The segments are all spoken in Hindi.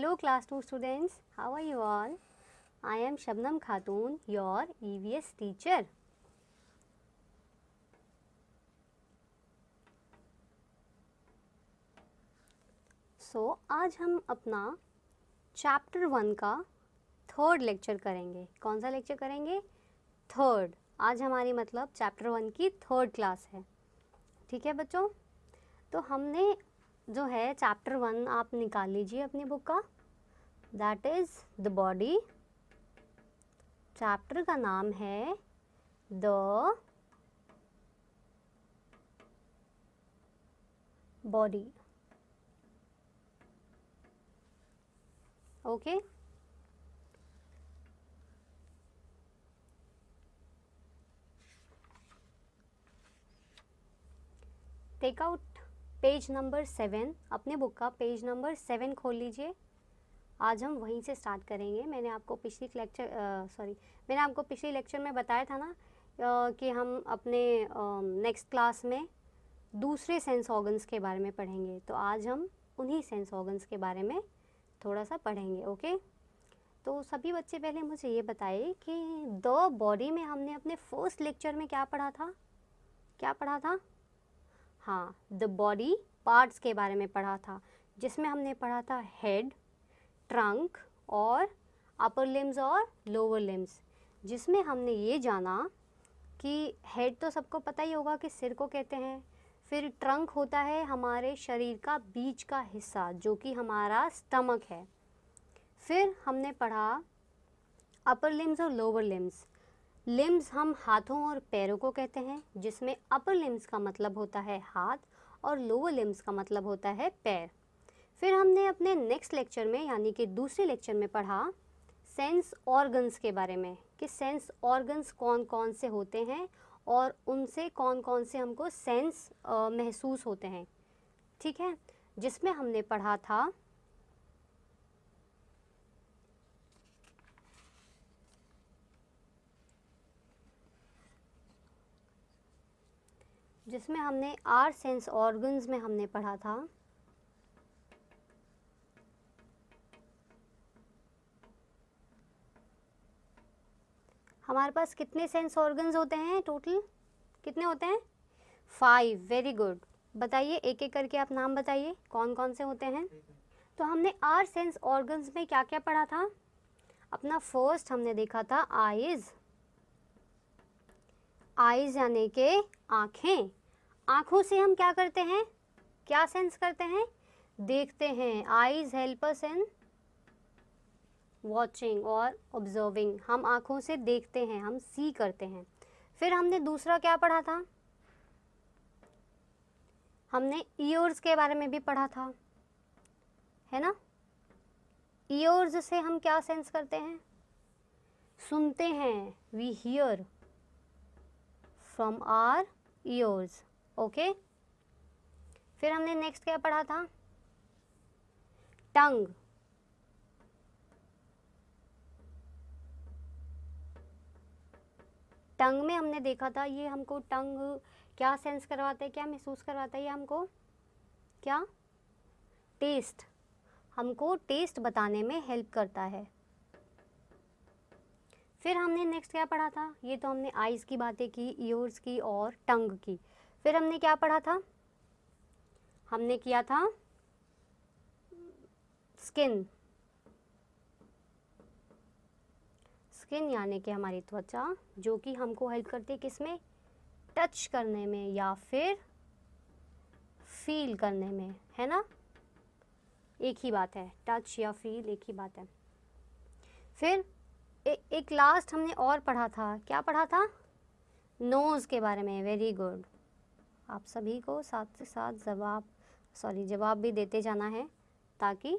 Hello class 2 students, how are you all? I am Shabnam Khatun, your EVS teacher. So आज हम अपना चैप्टर 1 का थर्ड लेक्चर करेंगे. कौन सा लेक्चर करेंगे? थर्ड. आज हमारी मतलब चैप्टर 1 की थर्ड क्लास है. ठीक है बच्चों, तो हमने जो है चैप्टर 1 आप निकाल लीजिए अपनी बुक का. That is the body. Chapter का नाम है the body. Okay, take out page number 7. अपने बुक का पेज नंबर 7 खोल लीजिए. आज हम वहीं से स्टार्ट करेंगे. मैंने आपको पिछली लेक्चर में बताया था ना कि हम अपने नेक्स्ट क्लास में दूसरे सेंस ऑर्गन्स के बारे में पढ़ेंगे. तो आज हम उन्हीं सेंस ऑर्गन्स के बारे में थोड़ा सा पढ़ेंगे. ओके, तो सभी बच्चे पहले मुझे ये बताइए कि द बॉडी में हमने अपने फर्स्ट लेक्चर में क्या पढ़ा था? हाँ, द बॉडी पार्ट्स के बारे में पढ़ा था, जिसमें हमने पढ़ा था हेड, ट्रंक और अपर लिम्स और लोअर लिम्स. जिसमें हमने ये जाना कि हेड तो सबको पता ही होगा कि सिर को कहते हैं. फिर ट्रंक होता है हमारे शरीर का बीच का हिस्सा, जो कि हमारा स्टमक है. फिर हमने पढ़ा अपर लिम्स और लोअर लिम्स. लिम्स हम हाथों और पैरों को कहते हैं, जिसमें अपर लिम्स का मतलब होता है हाथ और लोअर लिम्स का मतलब होता है पैर. फिर हमने अपने नेक्स्ट लेक्चर में यानी कि दूसरे लेक्चर में पढ़ा सेंस ऑर्गन्स के बारे में कि सेंस ऑर्गन्स कौन कौन से होते हैं और उनसे कौन कौन से हमको सेंस महसूस होते हैं. ठीक है, जिसमें हमने पढ़ा था आर सेंस ऑर्गन्स में हमने पढ़ा था हमारे पास कितने सेंस ऑर्गन्स होते हैं टोटल? कितने होते हैं? 5. Very good. बताइए, एक एक करके आप नाम बताइए कौन कौन से होते हैं. तो हमने आर सेंस ऑर्गन्स में क्या क्या पढ़ा था? अपना फर्स्ट हमने देखा था आईज. आईज यानी के आँखें. आँखों से हम क्या करते हैं? क्या सेंस करते हैं? देखते हैं. Eyes help us in watching और ऑब्जर्विंग. हम आँखों से देखते हैं, हम सी करते हैं. फिर हमने दूसरा क्या पढ़ा था? हमने ईयर्स के बारे में भी पढ़ा था, है ना. ईयर्स से हम क्या सेंस करते हैं? सुनते हैं. We hear from our ears. Okay, फिर हमने नेक्स्ट क्या पढ़ा था? टंग. टंग में हमने देखा था ये हमको टंग क्या सेंस करवाता है, क्या महसूस करवाता है? ये हमको क्या? टेस्ट. हमको टेस्ट बताने में हेल्प करता है. फिर हमने नेक्स्ट क्या पढ़ा था? ये तो हमने आईज की बातें की, ईयर्स की और टंग की. फिर हमने क्या पढ़ा था? हमने किया था स्किन. स्किन यानी कि हमारी त्वचा, जो कि हमको हेल्प करती है किसमें? टच करने में या फिर फील करने में, है ना. एक ही बात है, टच या फील एक ही बात है. फिर एक लास्ट हमने और पढ़ा था. क्या पढ़ा था? नोज़ के बारे में. Very good. आप सभी को साथ से साथ जवाब भी देते जाना है, ताकि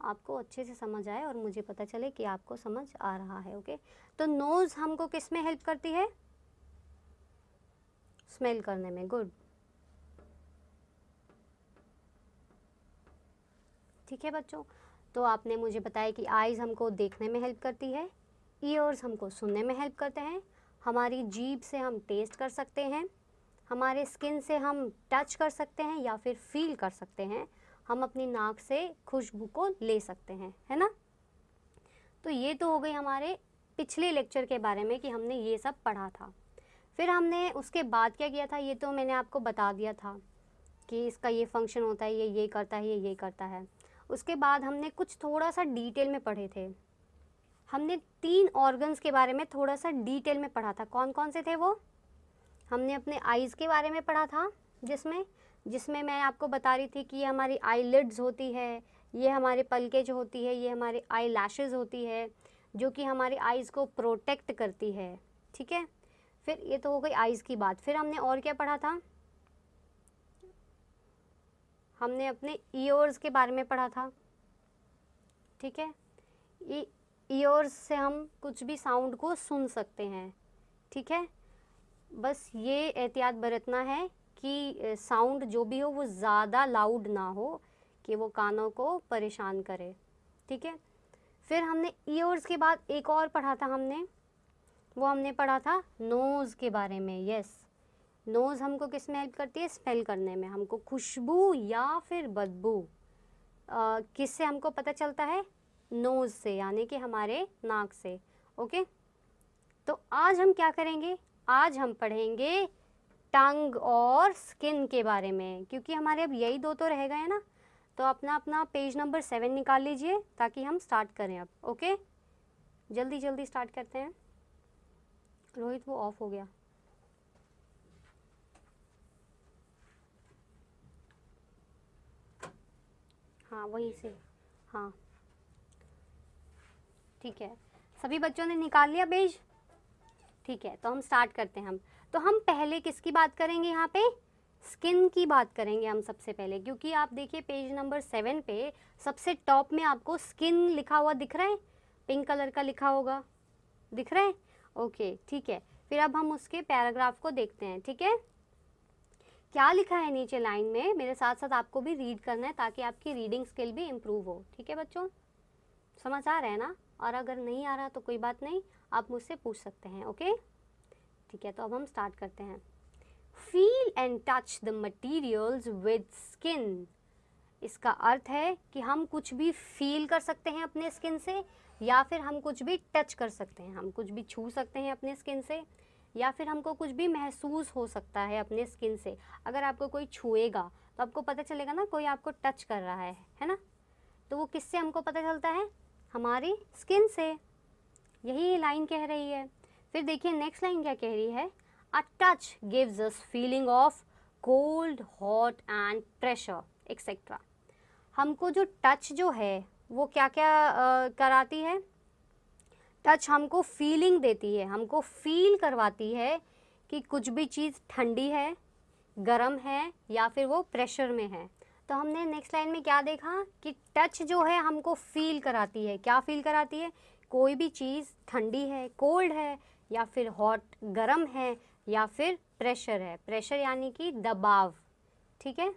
आपको अच्छे से समझ आए और मुझे पता चले कि आपको समझ आ रहा है. ओके, तो नोज़ हमको किस में हेल्प करती है? स्मेल करने में. गुड. ठीक है बच्चों, तो आपने मुझे बताया कि आईज हमको देखने में हेल्प करती है, ईयर्स हमको सुनने में हेल्प करते हैं, हमारी जीभ से हम टेस्ट कर सकते हैं, हमारे स्किन से हम टच कर सकते हैं या फिर फील कर सकते हैं, हम अपनी नाक से खुशबू को ले सकते हैं, है ना। तो ये तो हो गई हमारे पिछले लेक्चर के बारे में कि हमने ये सब पढ़ा था। फिर हमने उसके बाद क्या किया था, ये तो मैंने आपको बता दिया था कि इसका ये फंक्शन होता है, ये करता है, ये करता है। उसके बाद हमने कुछ थोड़ा सा डिटेल में पढ़े थे। हमने 3 ऑर्गन्स के बारे में थोड़ा सा डिटेल में पढ़ा था। कौन कौन से थे वो? हमने अपने आईज़ के बारे में पढ़ा था, जिसमें मैं आपको बता रही थी कि ये हमारी आईलिड्स होती है, ये हमारे पलकें जो होती है, ये हमारी आई लैशेज़ होती है जो कि हमारी आईज़ को प्रोटेक्ट करती है, ठीक है। फिर ये तो हो गई आईज़ की बात। फिर हमने और क्या पढ़ा था? हमने अपने ईयर्स के बारे में पढ़ा था, ठीक है। ईयर्स से हम कुछ भी साउंड को सुन सकते हैं, ठीक है। बस ये एहतियात बरतना है कि साउंड जो भी हो वो ज़्यादा लाउड ना हो कि वो कानों को परेशान करे, ठीक है। फिर हमने ईयर्स के बाद एक और पढ़ा था हमने पढ़ा था नोज़ के बारे में। यस, नोज़ हमको किस में हेल्प करती है? स्मेल करने में। हमको खुशबू या फिर बदबू किससे हमको पता चलता है? नोज़ से, यानी कि हमारे नाक से। ओके, तो आज हम क्या करेंगे? आज हम पढ़ेंगे टंग और स्किन के बारे में, क्योंकि हमारे अब यही 2 तो रह गए ना। तो अपना अपना पेज नंबर 7 निकाल लीजिए ताकि हम स्टार्ट करें अब। ओके, जल्दी जल्दी स्टार्ट करते हैं। रोहित वो ऑफ हो गया। हाँ वहीं से, हाँ ठीक है। सभी बच्चों ने निकाल लिया पेज? ठीक है, तो हम स्टार्ट करते हैं। तो हम पहले किसकी बात करेंगे? यहाँ पे स्किन की बात करेंगे हम सबसे पहले, क्योंकि आप देखिए पेज नंबर 7 पे सबसे टॉप में आपको स्किन लिखा हुआ दिख रहा है, पिंक कलर का लिखा होगा, दिख रहा है? ओके ठीक है, फिर अब हम उसके पैराग्राफ को देखते हैं, ठीक है। क्या लिखा है नीचे लाइन में, मेरे साथ साथ आपको भी रीड करना है ताकि आपकी रीडिंग स्किल भी इम्प्रूव हो, ठीक है बच्चों। समझ आ रहा है ना? और अगर नहीं आ रहा तो कोई बात नहीं, आप मुझसे पूछ सकते हैं। ओके ठीक है, तो अब हम स्टार्ट करते हैं। Feel and touch the materials with skin. इसका अर्थ है कि हम कुछ भी फील कर सकते हैं अपने स्किन से, या फिर हम कुछ भी टच कर सकते हैं, हम कुछ भी छू सकते हैं अपने स्किन से, या फिर हमको कुछ भी महसूस हो सकता है अपने स्किन से। अगर आपको कोई छुएगा तो आपको पता चलेगा ना कोई आपको टच कर रहा है ना। तो वो किससे हमको पता चलता है? हमारी स्किन से। यही लाइन कह रही है। फिर देखिए नेक्स्ट लाइन क्या कह रही है? अ touch gives us feeling of cold, hot and pressure etcetera. हमको जो टच जो है वो क्या क्या कराती है? टच हमको फीलिंग देती है, हमको फील करवाती है कि कुछ भी चीज़ ठंडी है, गर्म है, या फिर वो प्रेशर में है। तो हमने नेक्स्ट लाइन में क्या देखा कि टच जो है हमको फील कराती है। क्या फील कराती है? कोई भी चीज़ ठंडी है, कोल्ड है, या फिर हॉट, गर्म है, या फिर प्रेशर है। प्रेशर यानी कि दबाव, ठीक है।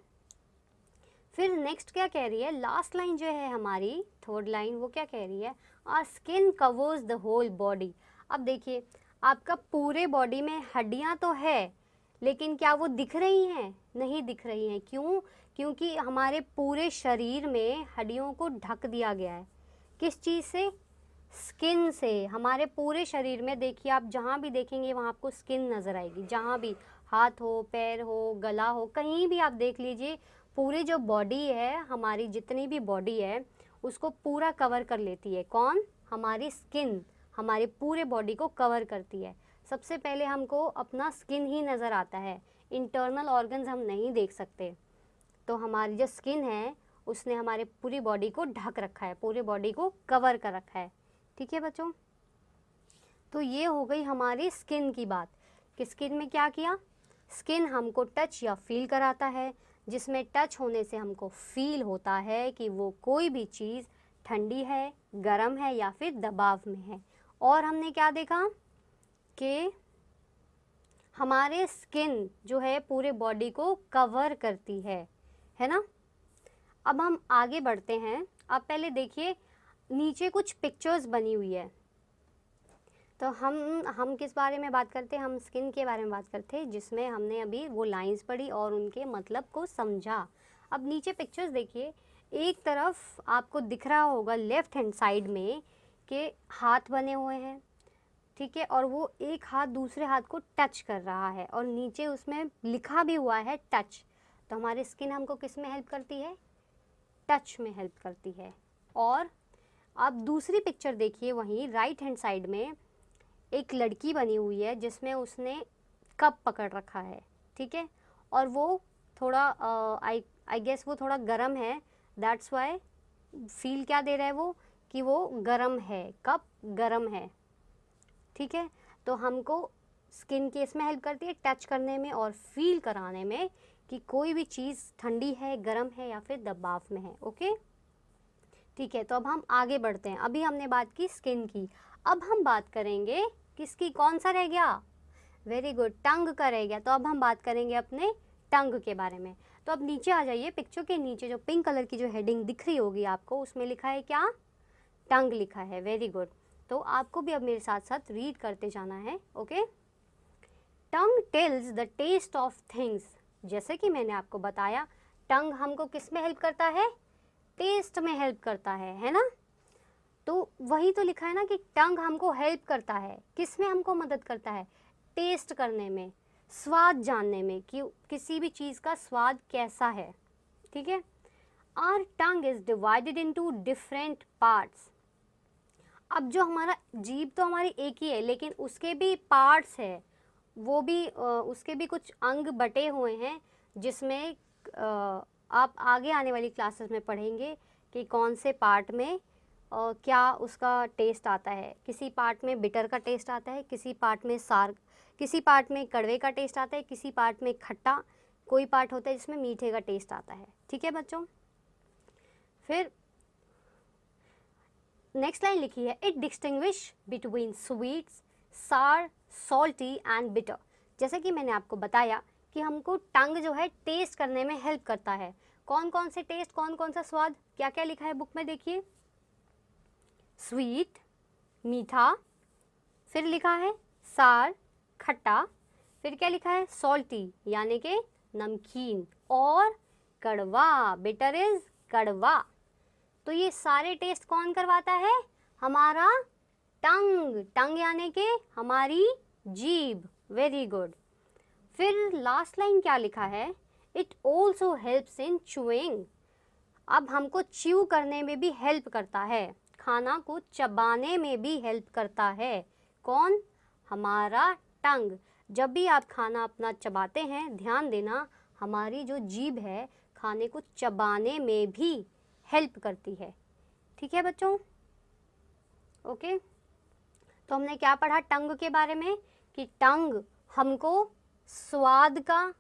फिर नेक्स्ट क्या कह रही है? लास्ट लाइन जो है हमारी, थर्ड लाइन, वो क्या कह रही है? Our skin covers the whole body. अब देखिए आपका पूरे बॉडी में हड्डियां तो है, लेकिन क्या वो दिख रही हैं? नहीं दिख रही हैं। क्यों? क्योंकि हमारे पूरे शरीर में हड्डियों को ढक दिया गया है। किस चीज़ से? स्किन से। हमारे पूरे शरीर में देखिए, आप जहाँ भी देखेंगे वहाँ आपको स्किन नज़र आएगी। जहाँ भी, हाथ हो, पैर हो, गला हो, कहीं भी आप देख लीजिए, पूरी जो बॉडी है हमारी, जितनी भी बॉडी है उसको पूरा कवर कर लेती है। कौन? हमारी स्किन हमारे पूरे बॉडी को कवर करती है। सबसे पहले हमको अपना स्किन ही नज़र आता है, इंटरनल ऑर्गन्स हम नहीं देख सकते। तो हमारी जो स्किन है उसने हमारे पूरी बॉडी को ढक रखा है, पूरी बॉडी को कवर कर रखा है, ठीक है बच्चों। तो ये हो गई हमारी स्किन की बात कि स्किन में क्या किया? स्किन हमको टच या फील कराता है, जिसमें टच होने से हमको फील होता है कि वो कोई भी चीज़ ठंडी है, गर्म है, या फिर दबाव में है। और हमने क्या देखा कि हमारे स्किन जो है पूरे बॉडी को कवर करती है ना। अब हम आगे बढ़ते हैं। अब पहले देखिए नीचे कुछ पिक्चर्स बनी हुई है। तो हम किस बारे में बात करते हैं? हम स्किन के बारे में बात करते हैं, जिसमें हमने अभी वो लाइंस पढ़ी और उनके मतलब को समझा। अब नीचे पिक्चर्स देखिए, एक तरफ आपको दिख रहा होगा लेफ्ट हैंड साइड में कि हाथ बने हुए हैं, ठीक है, और वो एक हाथ दूसरे हाथ को टच कर रहा है और नीचे उसमें लिखा भी हुआ है टच। तो हमारी स्किन हमको किस में हेल्प करती है? टच में हेल्प करती है। और अब दूसरी पिक्चर देखिए, वहीं राइट हैंड साइड में एक लड़की बनी हुई है जिसमें उसने कप पकड़ रखा है, ठीक है, और वो थोड़ा आई गेस वो थोड़ा गर्म है, दैट्स वाई फील क्या दे रहा है वो, कि वो गर्म है, कप गर्म है, ठीक है। तो हमको स्किन की इसमें हेल्प करती है टच करने में और फील कराने में कि कोई भी चीज़ ठंडी है, गर्म है या फिर दबाव में है। ओके, ठीक है। तो अब हम आगे बढ़ते हैं। अभी हमने बात की स्किन की, अब हम बात करेंगे किसकी? कौन सा रह गया? वेरी गुड, टंग का रह गया। तो अब हम बात करेंगे अपने टंग के बारे में। तो अब नीचे आ जाइए, पिक्चर के नीचे जो पिंक कलर की जो हेडिंग दिख रही होगी आपको, उसमें लिखा है क्या? टंग लिखा है। Very good. तो आपको भी अब मेरे साथ साथ रीड करते जाना है। Okay, tongue tells the taste of things. जैसे कि मैंने आपको बताया, टंग हमको किस में हेल्प करता है? टेस्ट में हेल्प करता है ना। तो वही तो लिखा है ना कि टंग हमको हेल्प करता है, किस में हमको मदद करता है? टेस्ट करने में, स्वाद जानने में कि किसी भी चीज़ का स्वाद कैसा है, ठीक है। Our tongue is divided into different parts. अब जो हमारा जीभ तो हमारी एक ही है, लेकिन उसके भी पार्ट्स है, वो भी उसके भी कुछ अंग बटे हुए हैं, जिसमें आप आगे आने वाली क्लासेस में पढ़ेंगे कि कौन से पार्ट में क्या उसका टेस्ट आता है। किसी पार्ट में बिटर का टेस्ट आता है, किसी पार्ट में सार, किसी पार्ट में कड़वे का टेस्ट आता है, किसी पार्ट में खट्टा, कोई पार्ट होता है जिसमें मीठे का टेस्ट आता है, ठीक है बच्चों। फिर नेक्स्ट लाइन लिखी है, इट डिस्टिंग्विश बिटवीन स्वीट्स, सार, सॉल्टी एंड बिटर। जैसे कि मैंने आपको बताया कि हमको टंग जो है टेस्ट करने में हेल्प करता है। कौन कौन से टेस्ट, कौन कौन सा स्वाद, क्या क्या लिखा है बुक में देखिए। स्वीट, मीठा, फिर लिखा है सार, खट्टा, फिर क्या लिखा है? सॉल्टी यानी कि नमकीन, और कड़वा, बिटर इज कड़वा। तो ये सारे टेस्ट कौन करवाता है? हमारा टंग, टंग यानी कि हमारी जीभ। Very good. फिर लास्ट लाइन क्या लिखा है? It also helps in chewing. अब हमको च्यू करने में भी हेल्प करता है, खाना को चबाने में भी हेल्प करता है। कौन? हमारा टंग। जब भी आप खाना अपना चबाते हैं, ध्यान देना हमारी जो जीभ है खाने को चबाने में भी हेल्प करती है, ठीक है बच्चों। ओके, तो हमने क्या पढ़ा टंग के बारे में? कि टंग हमको स्वाद का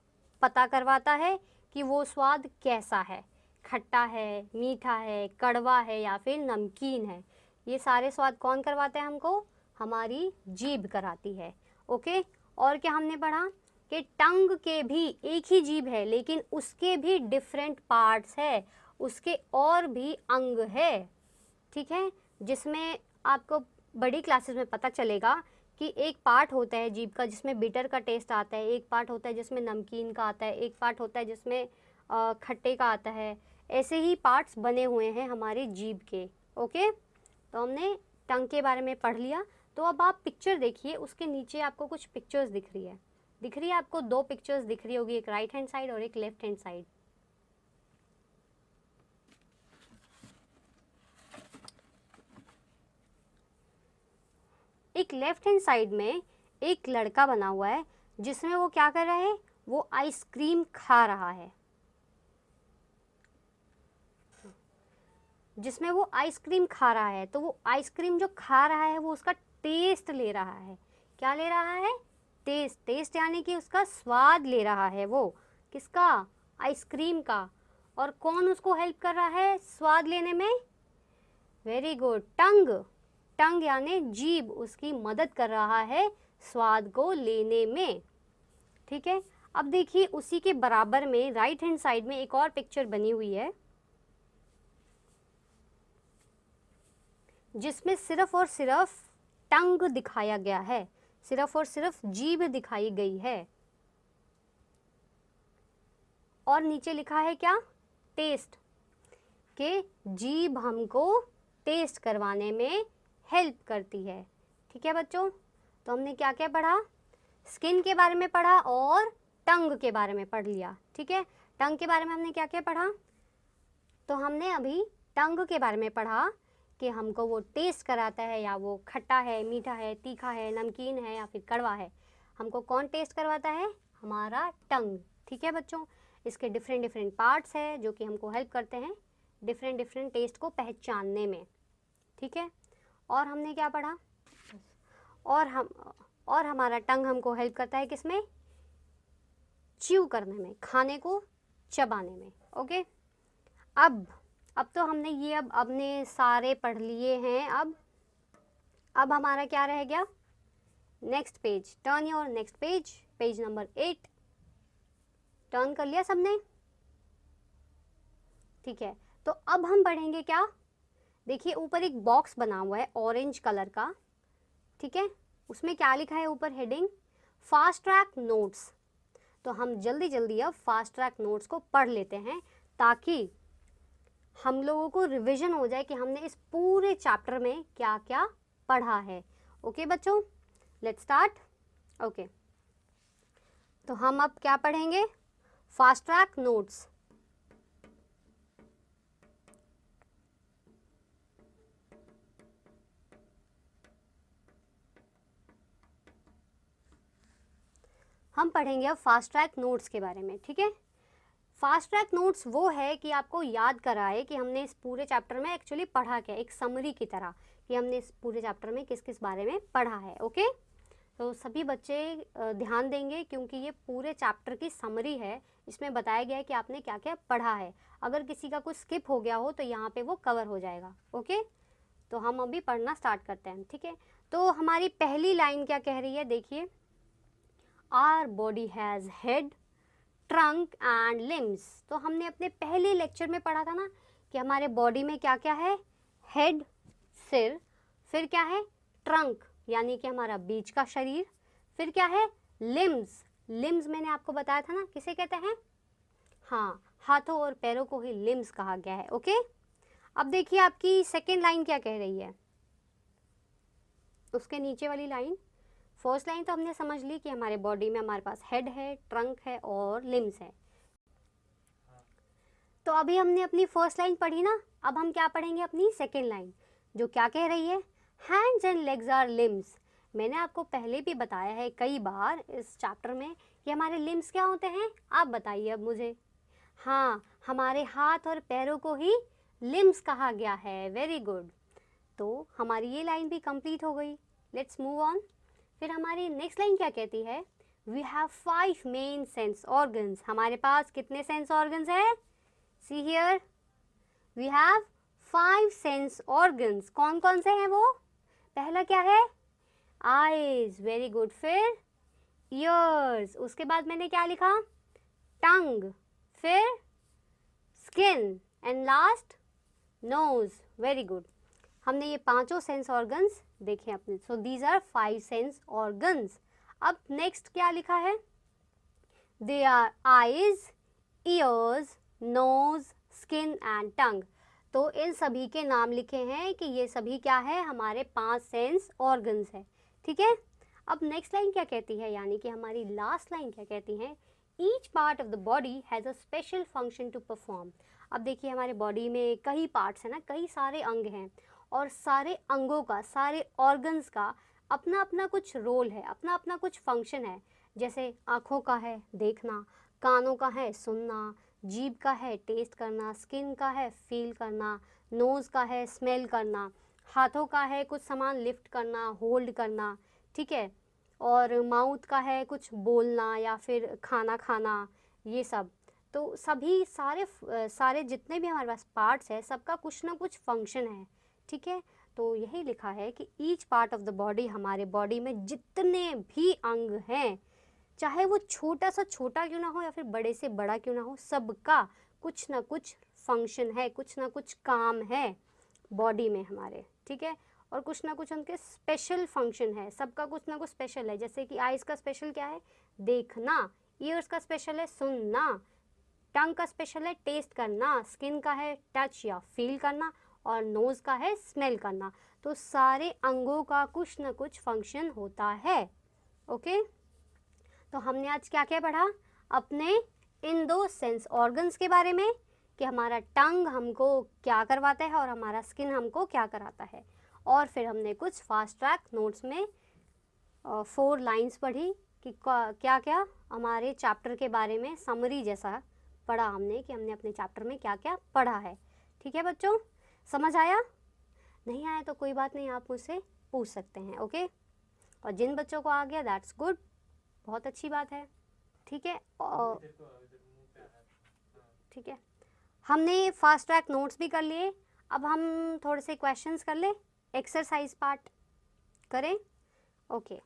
पता करवाता है कि वो स्वाद कैसा है, खट्टा है, मीठा है, कड़वा है या फिर नमकीन है। ये सारे स्वाद कौन करवाते हैं हमको? हमारी जीभ कराती है। ओके, और क्या हमने पढ़ा? कि टंग के भी एक ही जीभ है, लेकिन उसके भी डिफरेंट पार्ट्स है, उसके और भी अंग है, ठीक है, जिसमें आपको बड़ी क्लासेस में पता चलेगा कि एक पार्ट होता है जीभ का जिसमें बिटर का टेस्ट आता है, एक पार्ट होता है जिसमें नमकीन का आता है, एक पार्ट होता है जिसमें खट्टे का आता है। ऐसे ही पार्ट्स बने हुए हैं हमारी जीभ के। ओके, तो हमने टंग के बारे में पढ़ लिया। तो अब आप पिक्चर देखिए, उसके नीचे आपको कुछ पिक्चर्स दिख रही है, आपको दो पिक्चर्स दिख रही होगी, एक राइट हैंड साइड और एक लेफ्ट हैंड साइड। एक लेफ्ट हैंड साइड में एक लड़का बना हुआ है जिसमें वो क्या कर रहा है? वो आइसक्रीम खा रहा है, जिसमें वो आइसक्रीम खा रहा है। तो वो आइसक्रीम जो खा रहा है वो उसका टेस्ट ले रहा है। क्या ले रहा है? टेस्ट। टेस्ट यानी कि उसका स्वाद ले रहा है वो, किसका? आइसक्रीम का। और कौन उसको हेल्प कर रहा है स्वाद लेने में? वेरी गुड, टंग। टंग यानी जीभ उसकी मदद कर रहा है स्वाद को लेने में, ठीक है। अब देखिए उसी के बराबर में राइट हैंड साइड में एक और पिक्चर बनी हुई है जिसमें सिर्फ और सिर्फ टंग दिखाया गया है, सिर्फ और सिर्फ जीभ दिखाई गई है। और नीचे लिखा है क्या? टेस्ट, कि जीभ हमको टेस्ट करवाने में हेल्प करती है। ठीक है बच्चों, तो हमने क्या क्या पढ़ा, स्किन के बारे में पढ़ा और टंग के बारे में पढ़ लिया। ठीक है, टंग के बारे में हमने क्या क्या पढ़ा, तो हमने अभी टंग के बारे में पढ़ा कि हमको वो टेस्ट कराता है, या वो खट्टा है, मीठा है, तीखा है, नमकीन है या फिर कड़वा है, हमको कौन टेस्ट करवाता है, हमारा टंग। ठीक है बच्चों, इसके डिफरेंट डिफरेंट पार्ट्स है जो कि हमको हेल्प करते हैं डिफरेंट डिफरेंट टेस्ट को पहचानने में। ठीक है, और हमने क्या पढ़ा, और हमारा टंग हमको हेल्प करता है किसमें, च्यू करने में, खाने को चबाने में। ओके, अब तो हमने ये अब अपने सारे पढ़ लिए हैं। अब हमारा क्या रह गया, next page, turn your next page, page number 8 turn कर लिया सबने। ठीक है, तो अब हम पढ़ेंगे क्या, देखिए ऊपर एक बॉक्स बना हुआ है ऑरेंज कलर का। ठीक है, उसमें क्या लिखा है ऊपर हेडिंग, फास्ट ट्रैक नोट्स। तो हम जल्दी जल्दी अब फास्ट ट्रैक नोट्स को पढ़ लेते हैं, ताकि हम लोगों को रिवीजन हो जाए कि हमने इस पूरे चैप्टर में क्या क्या पढ़ा है। ओके बच्चों, लेट्स स्टार्ट। ओके, तो हम अब क्या पढ़ेंगे, फास्ट ट्रैक नोट्स। हम पढ़ेंगे अब फास्ट ट्रैक नोट्स के बारे में। ठीक है, फास्ट ट्रैक नोट्स वो है कि आपको याद कराए कि हमने इस पूरे चैप्टर में एक्चुअली पढ़ा क्या, एक समरी की तरह कि हमने इस पूरे चैप्टर में किस किस बारे में पढ़ा है। ओके, तो सभी बच्चे ध्यान देंगे, क्योंकि ये पूरे चैप्टर की समरी है, इसमें बताया गया है कि आपने क्या क्या पढ़ा है। अगर किसी का कुछ स्किप हो गया हो तो यहाँ पे वो कवर हो जाएगा। ओके, तो हम अभी पढ़ना स्टार्ट करते हैं। ठीक है, तो हमारी पहली लाइन क्या कह रही है, देखिए, our body has head, trunk and limbs. तो हमने अपने पहले लेक्चर में पढ़ा था ना कि हमारे बॉडी में क्या क्या है, हेड सिर, फिर क्या है ट्रंक यानी कि हमारा बीच का शरीर, फिर क्या है लिम्स। लिम्स मैंने आपको बताया था ना किसे कहते हैं, हाँ, हाथों और पैरों को ही लिम्स कहा गया है। ओके, अब देखिए आपकी सेकेंड लाइन क्या कह रही है, उसके नीचे वाली लाइन। फर्स्ट लाइन तो हमने समझ ली कि हमारे बॉडी में हमारे पास हेड है, ट्रंक है और लिम्स है। तो अभी हमने अपनी फर्स्ट लाइन पढ़ी ना, अब हम क्या पढ़ेंगे, अपनी सेकेंड लाइन, जो क्या कह रही है, hands and legs are limbs. मैंने आपको पहले भी बताया है कई बार इस चैप्टर में कि हमारे लिम्स क्या होते हैं, आप बताइए अब मुझे। हाँ, हमारे हाथ और पैरों को ही लिम्स कहा गया है। वेरी गुड, तो हमारी ये लाइन भी कंप्लीट हो गई। Let's move on. फिर हमारी नेक्स्ट लाइन क्या कहती है, we have 5 main sense organs. हमारे पास कितने सेंस ऑर्गन्स है, see here, we have 5 sense organs. कौन कौन से हैं वो, पहला क्या है, आईज, वेरी गुड, फिर ईयर्स, उसके बाद मैंने क्या लिखा, टंग, फिर skin and last nose. Very good, हमने ये पांचों सेंस ऑर्गन्स देखे अपने। So these are 5 sense organs. अब नेक्स्ट क्या लिखा है, they are eyes, ears, nose, skin and tongue. तो इन सभी के नाम लिखे हैं कि ये सभी क्या है, हमारे 5 सेंस ऑर्गन्स है। ठीक है, अब नेक्स्ट लाइन क्या कहती है, यानी कि हमारी लास्ट लाइन क्या कहती है, each part of the body has a special function to perform. अब देखिए हमारे बॉडी में कई पार्ट्स हैं ना, कई सारे अंग हैं, और सारे अंगों का, सारे ऑर्गन्स का अपना अपना कुछ रोल है, अपना अपना कुछ फंक्शन है। जैसे आँखों का है देखना, कानों का है सुनना, जीभ का है टेस्ट करना, स्किन का है फील करना, नोज़ का है स्मेल करना, हाथों का है कुछ सामान लिफ्ट करना, होल्ड करना, ठीक है, और माउथ का है कुछ बोलना या फिर खाना खाना, ये सब। तो सभी सारे जितने भी हमारे पास पार्ट्स हैं, सबका कुछ ना कुछ फंक्शन है। ठीक है, तो यही लिखा है कि each part of the body, हमारे बॉडी में जितने भी अंग हैं, चाहे वो छोटा सा छोटा क्यों ना हो या फिर बड़े से बड़ा क्यों ना हो, सबका कुछ ना कुछ फंक्शन है, कुछ ना कुछ काम है बॉडी में हमारे। ठीक है, और कुछ ना कुछ उनके स्पेशल फंक्शन है, सबका कुछ ना कुछ स्पेशल है। जैसे कि आइज़ का स्पेशल क्या है, देखना, ईयर्स का स्पेशल है सुनना, टंग का स्पेशल है टेस्ट करना, स्किन का है टच या फील करना, और नोज़ का है स्मेल करना। तो सारे अंगों का कुछ ना कुछ फंक्शन होता है। ओके, तो हमने आज क्या क्या पढ़ा अपने इन दो सेंस ऑर्गन्स के बारे में, कि हमारा टंग हमको क्या करवाता है और हमारा स्किन हमको क्या कराता है। और फिर हमने कुछ फास्ट ट्रैक नोट्स में 4 लाइंस पढ़ी कि क्या क्या हमारे चैप्टर के बारे में समरी जैसा पढ़ा हमने, कि हमने अपने चैप्टर में क्या क्या पढ़ा है। ठीक है बच्चों, समझ आया? नहीं आया तो कोई बात नहीं, आप मुझसे पूछ सकते हैं। ओके, और जिन बच्चों को आ गया दैट्स गुड, बहुत अच्छी बात है। ठीक है, ठीक है, हमने फास्ट ट्रैक नोट्स भी कर लिए। अब हम थोड़े से क्वेश्चंस कर ले, एक्सरसाइज पार्ट करें। ओके,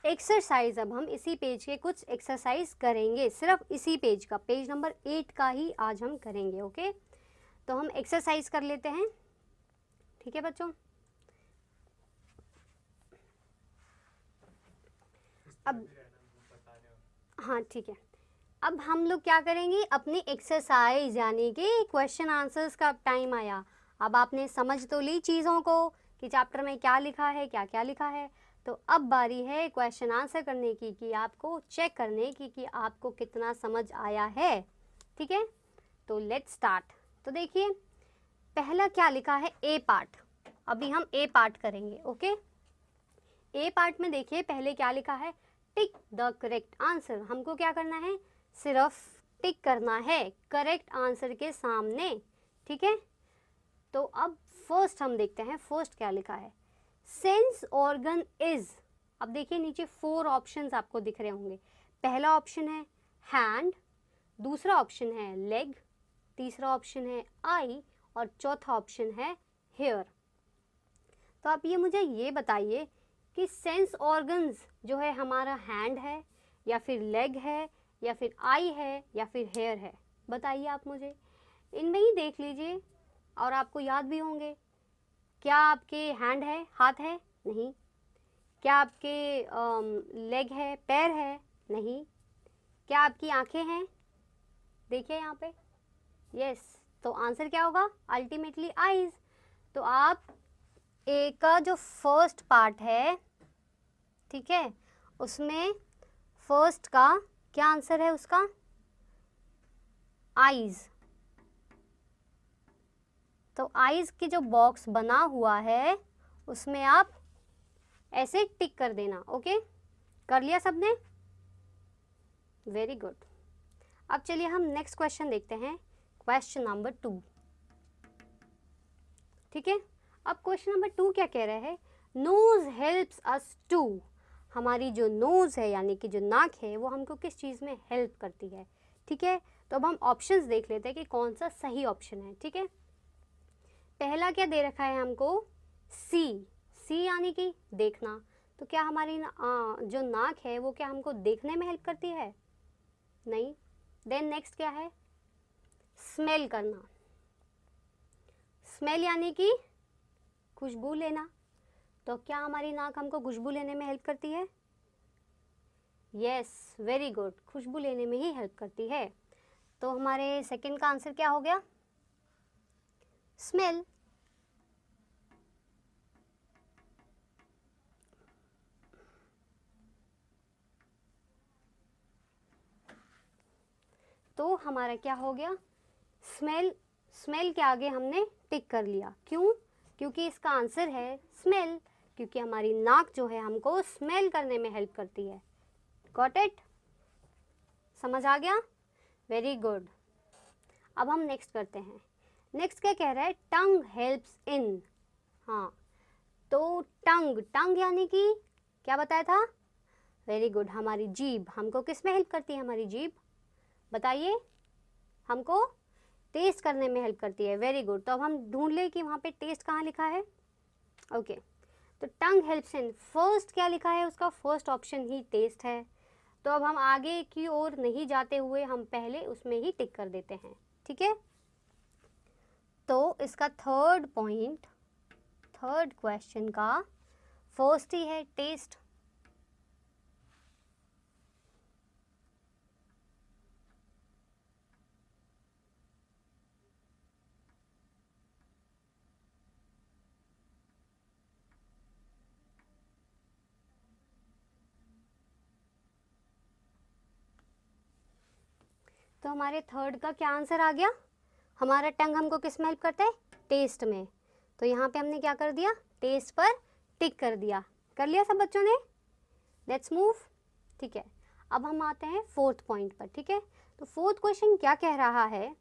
एक्सरसाइज अब हम इसी पेज के कुछ एक्सरसाइज करेंगे, सिर्फ इसी पेज का, पेज नंबर 8 का ही आज हम करेंगे। ओके, तो हम एक्सरसाइज कर लेते हैं। ठीक है बच्चों, अब हाँ ठीक है, अब हम लोग क्या करेंगे अपनी एक्सरसाइज, यानी कि क्वेश्चन आंसर्स का टाइम आया। अब आपने समझ तो ली चीज़ों को कि चैप्टर में क्या लिखा है, क्या क्या लिखा है। तो अब बारी है क्वेश्चन आंसर करने की, कि आपको चेक करने की कि आपको कितना समझ आया है। ठीक है, तो लेट्स स्टार्ट। तो देखिए पहला क्या लिखा है, ए पार्ट। अभी हम ए पार्ट करेंगे। ओके, ए पार्ट में देखिए पहले क्या लिखा है, टिक द करेक्ट आंसर। हमको क्या करना है, सिर्फ टिक करना है करेक्ट आंसर के सामने। ठीक है, तो अब फर्स्ट हम देखते हैं, फर्स्ट क्या लिखा है, सेंस ऑर्गन इज। अब देखिए नीचे 4 ऑप्शंस आपको दिख रहे होंगे। पहला ऑप्शन है हैंड, दूसरा ऑप्शन है लेग, तीसरा ऑप्शन है आई, और चौथा ऑप्शन है हेयर। तो आप ये मुझे ये बताइए कि सेंस ऑर्गन्स जो है हमारा हैंड है या फिर लेग है या फिर आई है या फिर हेयर है, बताइए आप मुझे। इनमें ही देख लीजिए और आपको याद भी होंगे। क्या आपके हैंड है, हाथ है? नहीं। क्या आपके लेग है, पैर है? नहीं। क्या आपकी आंखें हैं? देखिए यहाँ पे, यस। तो आंसर क्या होगा, अल्टीमेटली आईज। तो आप ए का जो फर्स्ट पार्ट है, ठीक है, उसमें फर्स्ट का क्या आंसर है उसका, आईज। तो आईज की जो बॉक्स बना हुआ है उसमें आप ऐसे टिक कर देना। ओके, कर लिया सबने? Very good. अब चलिए हम नेक्स्ट क्वेश्चन देखते हैं, क्वेश्चन नंबर 2। ठीक है, अब क्वेश्चन नंबर 2 क्या कह रहा है, नोज हेल्प्स अस टू। हमारी जो नोज है यानी कि जो नाक है वो हमको किस चीज़ में हेल्प करती है। ठीक है, तो अब हम ऑप्शंस देख लेते हैं कि कौन सा सही ऑप्शन है। ठीक है, पहला क्या दे रखा है हमको, सी। सी यानी कि देखना। तो क्या हमारी जो नाक है वो क्या हमको देखने में हेल्प करती है? नहीं। देन नेक्स्ट क्या है, स्मेल करना। स्मेल यानी कि खुशबू लेना। तो क्या हमारी नाक हमको खुशबू लेने में हेल्प करती है? यस, वेरी गुड, खुशबू लेने में ही हेल्प करती है। तो हमारे सेकंड का आंसर क्या हो गया, स्मेल। तो हमारा क्या हो गया, स्मेल। स्मेल के आगे हमने टिक कर लिया, क्यों? क्योंकि इसका आंसर है स्मेल, क्योंकि हमारी नाक जो है हमको स्मेल करने में हेल्प करती है। Got it? समझ आ गया? Very good. अब हम नेक्स्ट करते हैं। नेक्स्ट क्या कह रहा है, टंग हेल्प्स इन। हाँ, तो टंग, टंग यानी कि क्या बताया था? वेरी गुड, हमारी जीभ हमको किस में हेल्प करती है? हमारी जीभ, बताइए। हमको टेस्ट करने में हेल्प करती है। Very good. तो अब हम ढूंढ लें कि वहाँ पे टेस्ट कहाँ लिखा है। ओके, तो टंग हेल्प्स इन, फर्स्ट क्या लिखा है उसका, फर्स्ट ऑप्शन ही टेस्ट है। तो अब हम आगे की ओर नहीं जाते हुए हम पहले उसमें ही टिक कर देते हैं। ठीक है, तो इसका थर्ड पॉइंट, थर्ड क्वेश्चन का फर्स्ट ही है टेस्ट। तो हमारे थर्ड का क्या आंसर आ गया? हमारा टंग हमको किस में हेल्प करता है? टेस्ट में। तो यहाँ पे हमने क्या कर दिया? टेस्ट पर टिक कर दिया। कर लिया सब बच्चों ने? Let's move. ठीक है, अब हम आते हैं फोर्थ पॉइंट पर। ठीक है, तो फोर्थ क्वेश्चन क्या कह रहा है?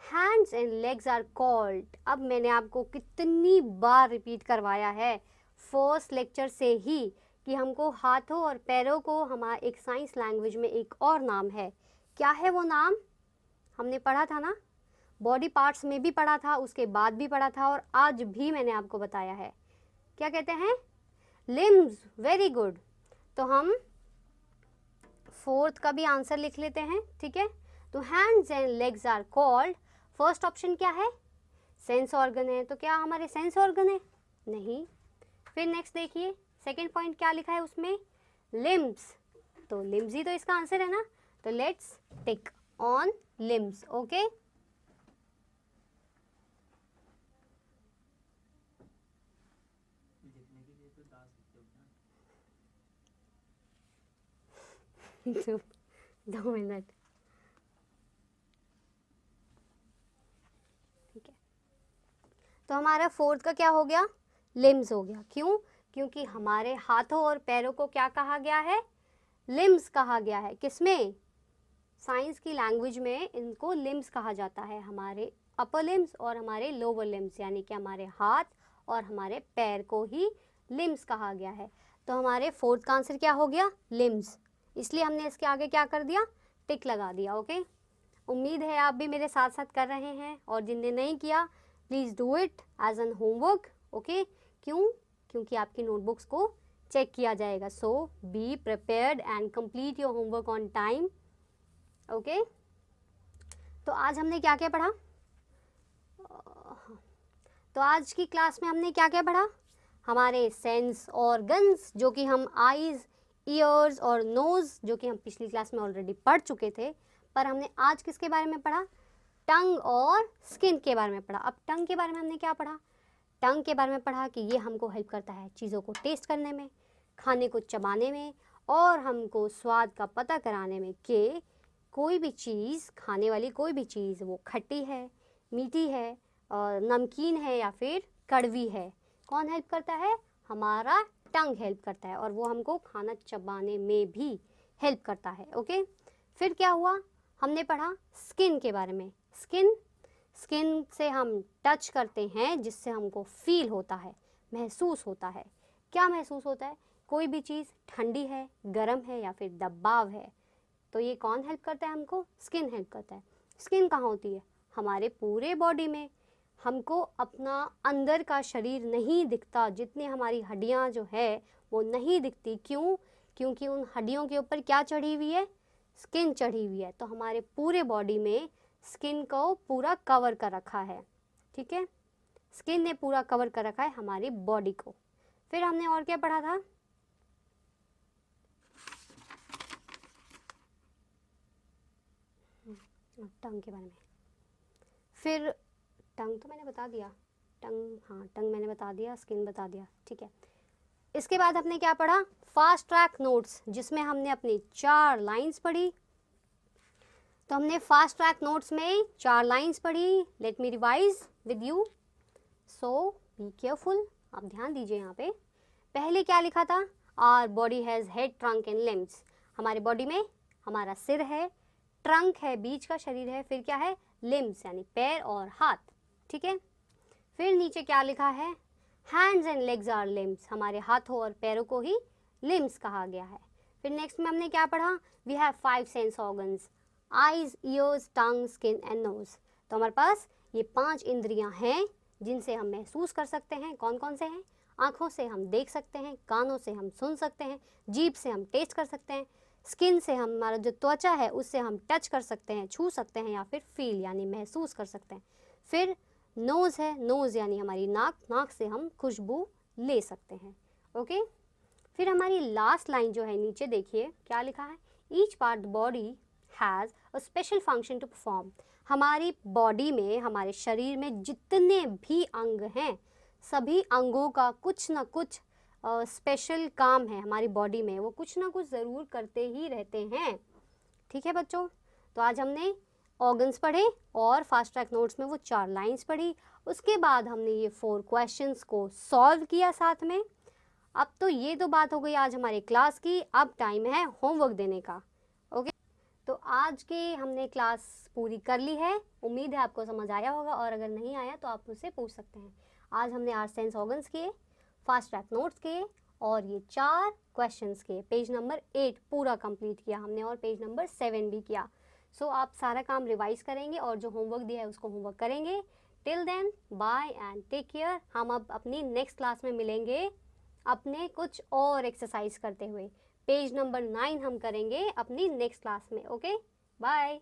Hands and legs are called. अब मैंने आपको कितनी बार रिपीट करवाया है फर्स्ट लेक्चर से ही कि हमको हाथों और पैरों को हमारा एक साइंस लैंग्वेज में एक और नाम है। क्या है वो नाम? हमने पढ़ा था ना, बॉडी पार्ट्स में भी पढ़ा था, उसके बाद भी पढ़ा था और आज भी मैंने आपको बताया है। क्या कहते हैं? लिम्स। Very good. तो हम फोर्थ का भी आंसर लिख लेते हैं। ठीक है, तो hands and legs are called, first option क्या है? सेंस ऑर्गन है। तो क्या हमारे सेंस ऑर्गन है? नहीं। फिर नेक्स्ट देखिए, सेकेंड पॉइंट क्या लिखा है उसमें? लिम्स। तो लिम्स ही तो इसका आंसर है ना, तो let's tick on limbs. Okay, दो मिनट। ठीक है, तो हमारा फोर्थ का क्या हो गया? लिम्स हो गया। क्यों? क्योंकि हमारे हाथों और पैरों को क्या कहा गया है? लिम्स कहा गया है। किसमें? साइंस की लैंग्वेज में इनको लिम्स कहा जाता है। हमारे अपर लिम्स और हमारे लोअर लिम्स, यानी कि हमारे हाथ और हमारे पैर को ही लिम्स कहा गया है। तो हमारे फोर्थ का आंसर क्या हो गया? लिम्स। इसलिए हमने इसके आगे क्या कर दिया? टिक लगा दिया। ओके, उम्मीद है आप भी मेरे साथ साथ कर रहे हैं, और जिनने नहीं किया please do it as an homework. Okay, क्यों? क्योंकि आपकी नोटबुक्स को चेक किया जाएगा। So be prepared and complete your homework on time. Okay, तो आज हमने क्या क्या पढ़ा? तो आज की क्लास में हमने क्या क्या पढ़ा? हमारे सेंस ऑर्गन्स, जो कि हम आईज, ईयर्स और नोज, जो कि हम पिछली क्लास में ऑलरेडी पढ़ चुके थे, पर हमने आज किसके बारे में पढ़ा? टंग और स्किन के बारे में पढ़ा। अब टंग के बारे में हमने क्या पढ़ा? टंग के बारे में पढ़ा कि ये हमको हेल्प करता है चीज़ों को टेस्ट करने में, खाने को चबाने में, और हमको स्वाद का पता कराने में कि कोई भी चीज़, खाने वाली कोई भी चीज़, वो खट्टी है, मीठी है, नमकीन है या फिर कड़वी है। कौन हेल्प करता है? हमारा टंग हेल्प करता है, और वो हमको खाना चबाने में भी हेल्प करता है। ओके, फिर क्या हुआ? हमने पढ़ा स्किन के बारे में। स्किन, स्किन से हम टच करते हैं जिससे हमको फील होता है, महसूस होता है। क्या महसूस होता है? कोई भी चीज़ ठंडी है, गर्म है या फिर दबाव है, तो ये कौन हेल्प करता है हमको? स्किन हेल्प करता है। स्किन कहाँ होती है? हमारे पूरे बॉडी में। हमको अपना अंदर का शरीर नहीं दिखता, जितनी हमारी हड्डियाँ जो है वो नहीं दिखती। क्यों? क्योंकि उन हड्डियों के ऊपर क्या चढ़ी हुई है? स्किन चढ़ी हुई है। तो हमारे पूरे बॉडी में स्किन को पूरा कवर कर रखा है। ठीक है, स्किन ने पूरा कवर कर रखा है हमारी बॉडी को। फिर हमने और क्या पढ़ा था? टंग के बारे में। फिर टंग तो मैंने बता दिया, टंग, हाँ टंग मैंने बता दिया, स्किन बता दिया। ठीक है, इसके बाद हमने क्या पढ़ा? फास्ट ट्रैक नोट्स, जिसमें हमने अपनी 4 लाइंस पढ़ी। तो हमने फास्ट ट्रैक नोट्स में 4 लाइंस पढ़ी। Let me revise with you, so be careful. आप ध्यान दीजिए यहाँ पे। पहले क्या लिखा था? Our body has head, trunk and limbs. हमारे बॉडी में हमारा सिर है, ट्रंक है, बीच का शरीर है, फिर क्या है? लिम्स यानी पैर और हाथ। ठीक है, फिर नीचे क्या लिखा है? Hands and legs are limbs. हमारे हाथों और पैरों को ही लिम्स कहा गया है। फिर नेक्स्ट में हमने क्या पढ़ा? We have 5 sense organs, eyes, ears, tongue, skin and nose. तो हमारे पास ये 5 इंद्रियां हैं जिनसे हम महसूस कर सकते हैं। कौन कौन से हैं? आँखों से हम देख सकते हैं, कानों से हम सुन सकते हैं, जीभ से हम टेस्ट कर सकते हैं, स्किन से हमारा जो त्वचा है उससे हम टच कर सकते हैं, छू सकते हैं या फिर फील यानी महसूस कर सकते हैं। फिर नोज़ है, नोज़ यानी हमारी नाक, नाक से हम खुशबू ले सकते हैं। ओके, फिर हमारी लास्ट लाइन जो है नीचे देखिए क्या लिखा है, each part the body has a special function to perform. हमारी बॉडी में, हमारे शरीर में जितने भी अंग हैं, सभी अंगों का कुछ ना कुछ स्पेशल काम है हमारी बॉडी में, वो कुछ ना कुछ ज़रूर करते ही रहते हैं। ठीक है बच्चों, तो आज हमने ऑर्गन्स पढ़े और फास्ट ट्रैक नोट्स में वो 4 लाइंस पढ़ी। उसके बाद हमने ये 4 क्वेश्चंस को सॉल्व किया साथ में। अब तो ये तो बात हो गई आज हमारे क्लास की, अब टाइम है होमवर्क देने का। ओके, तो आज के हमने क्लास पूरी कर ली है। उम्मीद है आपको समझ आया होगा, और अगर नहीं आया तो आप मुझसे पूछ सकते हैं। आज हमने आर्ट साइंस ऑर्गन्स किए, फास्ट ट्रैक नोट्स किए, और ये 4 क्वेश्चंस के पेज नंबर 8 पूरा कंप्लीट किया हमने, और पेज नंबर 7 भी किया। सो आप सारा काम रिवाइज करेंगे और जो होमवर्क दिया है उसको होमवर्क करेंगे। Till then bye and take care. हम अब अपनी नेक्स्ट क्लास में मिलेंगे अपने कुछ और एक्सरसाइज करते हुए। पेज नंबर 9 हम करेंगे अपनी नेक्स्ट क्लास में। Okay, bye.